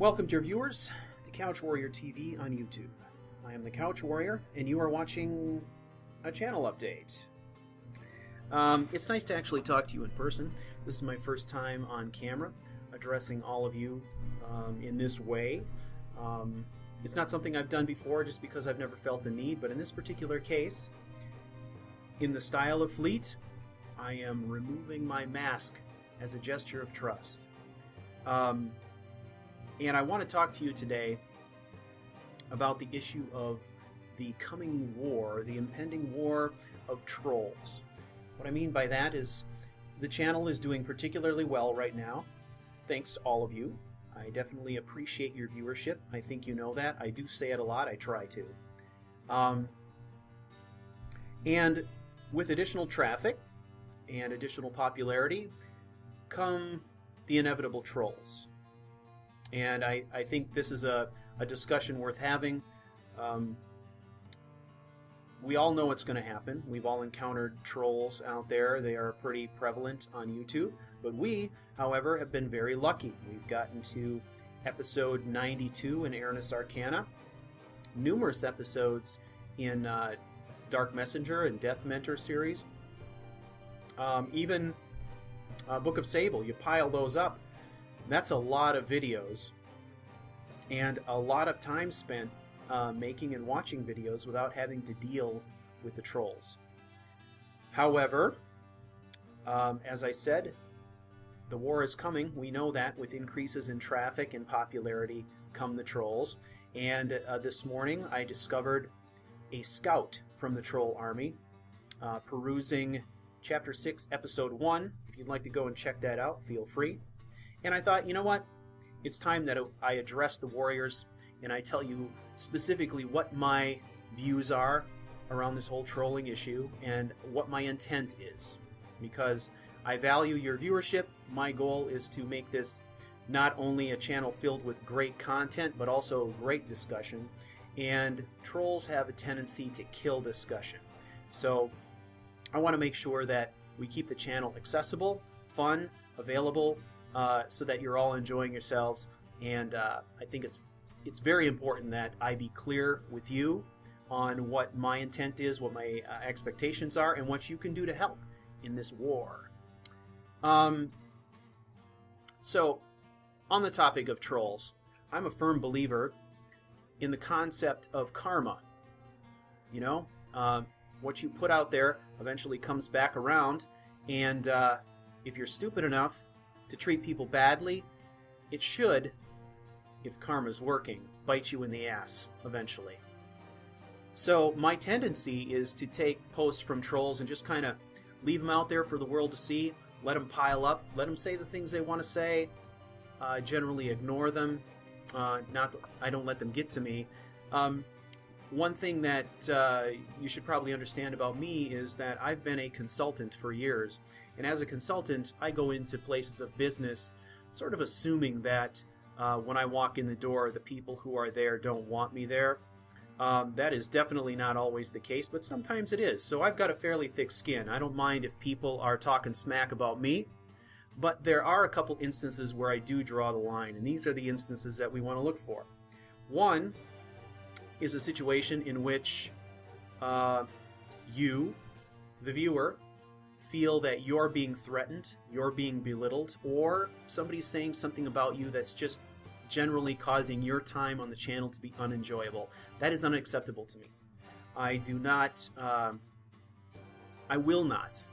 Welcome, dear viewers, to Couch Warrior TV on YouTube. I am the Couch Warrior, and you are watching a channel update. It's nice to actually talk to you in person. This is my first time on camera, addressing all of you in this way. It's not something I've done before just because I've never felt the need, but in this particular case, in the style of Fleet, I am removing my mask as a gesture of trust. And I want to talk to you today about the issue of the coming war, the impending war of trolls. What I mean by that is the channel is doing particularly well right now, thanks to all of you. I definitely appreciate your viewership. I think you know that. I do say it a lot. I try to. And with additional traffic and additional popularity come the inevitable trolls. And I think this is a discussion worth having. We all know it's going to happen. We've all encountered trolls out there. They are pretty prevalent on YouTube. But we, however, have been very lucky. We've gotten to episode 92 in Aranus Arcana, numerous episodes in Dark Messenger and Death Mentor series. Even Book of Sable, you pile those up. That's a lot of videos and a lot of time spent making and watching videos without having to deal with the trolls. However, as I said, the war is coming. We know that with increases in traffic and popularity come the trolls. And this morning I discovered a scout from the troll army perusing Chapter 6, Episode 1. If you'd like to go and check that out, feel free. And I thought, you know what? It's time that I address the warriors and I tell you specifically what my views are around this whole trolling issue and what my intent is. Because I value your viewership. My goal is to make this not only a channel filled with great content, but also great discussion. And trolls have a tendency to kill discussion. So I want to make sure that we keep the channel accessible, fun, available, so that you're all enjoying yourselves. And I think it's very important that I be clear with you on what my intent is, what my expectations are, and what you can do to help in this war. So, on the topic of trolls, I'm a firm believer in the concept of karma. You know, what you put out there eventually comes back around, and if you're stupid enough to treat people badly, it should, if karma's working, bite you in the ass eventually. So my tendency is to take posts from trolls and just kind of leave them out there for the world to see, let them pile up, let them say the things they want to say, generally ignore them, I don't let them get to me. One thing that you should probably understand about me is that I've been a consultant for years. And as a consultant, I go into places of business sort of assuming that when I walk in the door, the people who are there don't want me there. That is definitely not always the case, but sometimes it is. So I've got a fairly thick skin. I don't mind if people are talking smack about me, but there are a couple instances where I do draw the line, and these are the instances that we want to look for. One is a situation in which you, the viewer, feel that you're being threatened, you're being belittled, or somebody's saying something about you that's just generally causing your time on the channel to be unenjoyable. That is unacceptable to me. I will not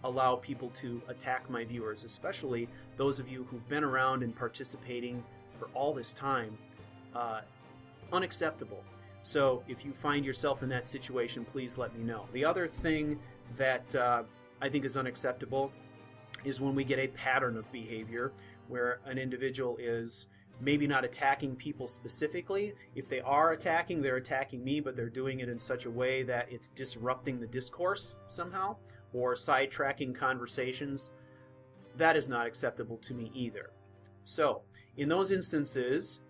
allow people to attack my viewers, especially those of you who've been around and participating for all this time. Unacceptable. So if you find yourself in that situation, please let me know. The other thing that I think is unacceptable is when we get a pattern of behavior where an individual is maybe not attacking people specifically. If they are attacking, they're attacking me, but they're doing it in such a way that it's disrupting the discourse somehow or sidetracking conversations. That is not acceptable to me either. So, in those instances,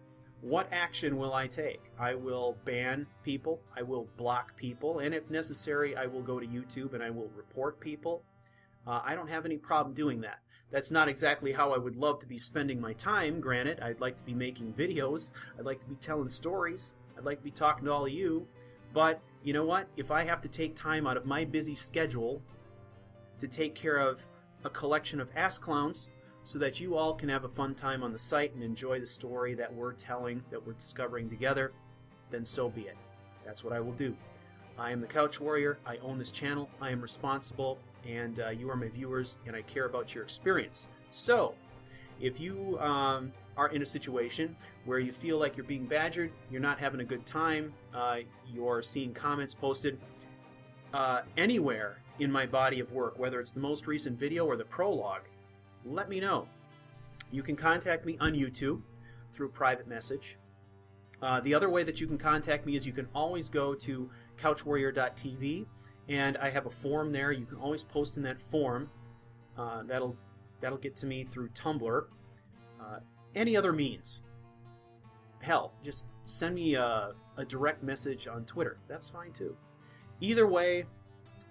what action will I take? I will ban people, I will block people, and if necessary, I will go to YouTube and I will report people. I don't have any problem doing that. That's not exactly how I would love to be spending my time. Granted, I'd like to be making videos. I'd like to be telling stories. I'd like to be talking to all of you. But you know what? If I have to take time out of my busy schedule to take care of a collection of Ask Clowns so that you all can have a fun time on the site and enjoy the story that we're telling, that we're discovering together, then so be it. That's what I will do. I am the Couch Warrior. I own this channel. I am responsible, and you are my viewers, and I care about your experience. So, if you are in a situation where you feel like you're being badgered, you're not having a good time, you're seeing comments posted anywhere in my body of work, whether it's the most recent video or the prologue, let me know. You can contact me on YouTube through private message. The other way that you can contact me is you can always go to couchwarrior.tv, and I have a form there. You can always post in that form. That'll get to me through Tumblr. Any other means. Hell, just send me a direct message on Twitter. That's fine too. Either way,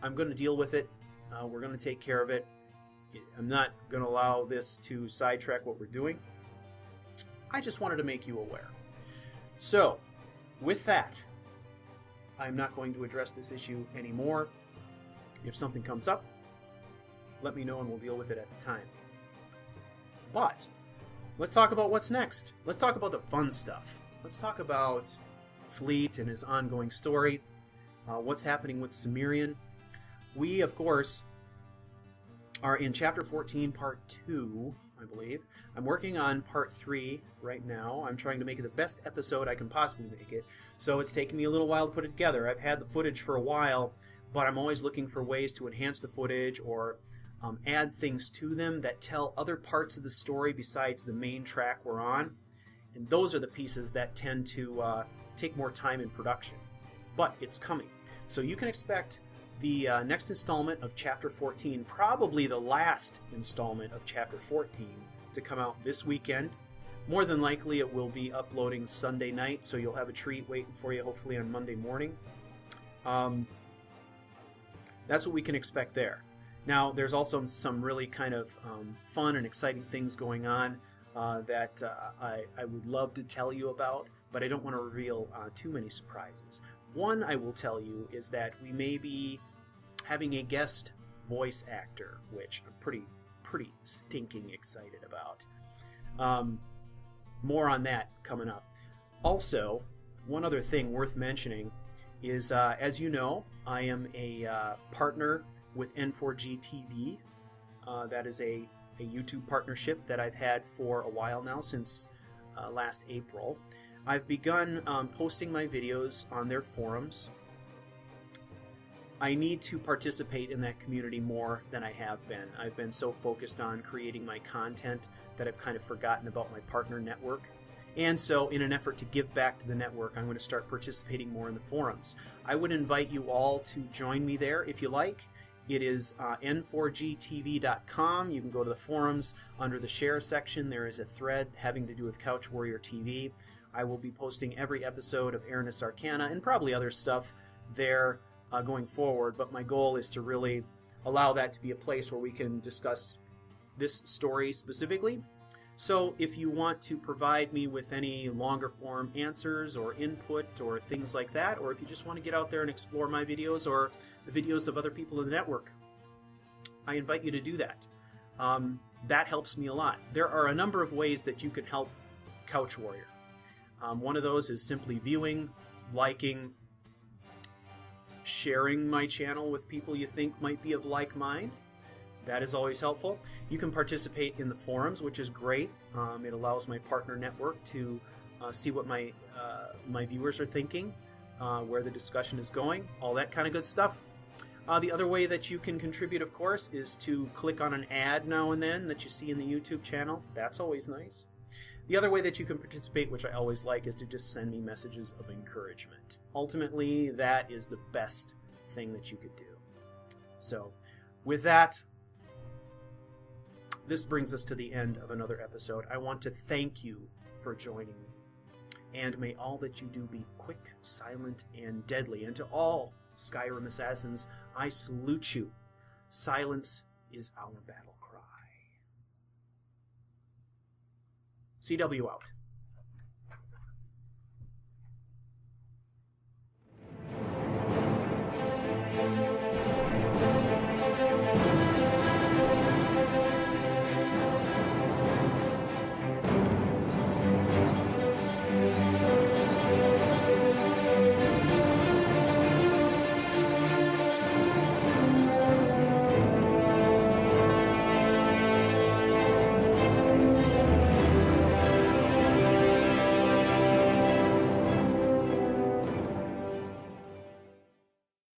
I'm going to deal with it. We're going to take care of it. I'm not going to allow this to sidetrack what we're doing. I just wanted to make you aware. So, with that, I'm not going to address this issue anymore. If something comes up, let me know and we'll deal with it at the time. But, let's talk about what's next. Let's talk about the fun stuff. Let's talk about Fleet and his ongoing story. What's happening with Cimmerian. We, of course, are in Chapter 14, Part 2, I believe. I'm working on Part 3 right now. I'm trying to make it the best episode I can possibly make it. So it's taken me a little while to put it together. I've had the footage for a while, but I'm always looking for ways to enhance the footage or add things to them that tell other parts of the story besides the main track we're on. And those are the pieces that tend to take more time in production. But it's coming. So you can expect the next installment of Chapter 14, probably the last installment of Chapter 14, to come out this weekend. More than likely it will be uploading Sunday night, so you'll have a treat waiting for you hopefully on Monday morning. That's what we can expect there. Now, there's also some really kind of fun and exciting things going on that I would love to tell you about, but I don't want to reveal too many surprises. One I will tell you is that we may be having a guest voice actor, which I'm pretty stinking excited about. More on that coming up. Also, one other thing worth mentioning is, as you know, I am a partner with N4G TV. That is a YouTube partnership that I've had for a while now, since last April. I've begun posting my videos on their forums. I need to participate in that community more than I have been. I've been so focused on creating my content that I've kind of forgotten about my partner network. And so, in an effort to give back to the network, I'm going to start participating more in the forums. I would invite you all to join me there if you like. It is n4gtv.com. You can go to the forums. Under the share section, there is a thread having to do with Couch Warrior TV. I will be posting every episode of Airness Arcana and probably other stuff there going forward, but my goal is to really allow that to be a place where we can discuss this story specifically. So if you want to provide me with any longer form answers or input or things like that, or if you just want to get out there and explore my videos or the videos of other people in the network, I invite you to do that. That helps me a lot. There are a number of ways that you can help Couch Warrior. One of those is simply viewing, liking, sharing my channel with people you think might be of like mind. That is always helpful. You can participate in the forums, which is great. It allows my partner network to see what my viewers are thinking, where the discussion is going, all that kind of good stuff. The other way that you can contribute, of course, is to click on an ad now and then that you see in the YouTube channel. That's always nice. The other way that you can participate, which I always like, is to just send me messages of encouragement. Ultimately, that is the best thing that you could do. So, with that, this brings us to the end of another episode. I want to thank you for joining me. And may all that you do be quick, silent, and deadly. And to all Skyrim assassins, I salute you. Silence is our battle cry. CW out.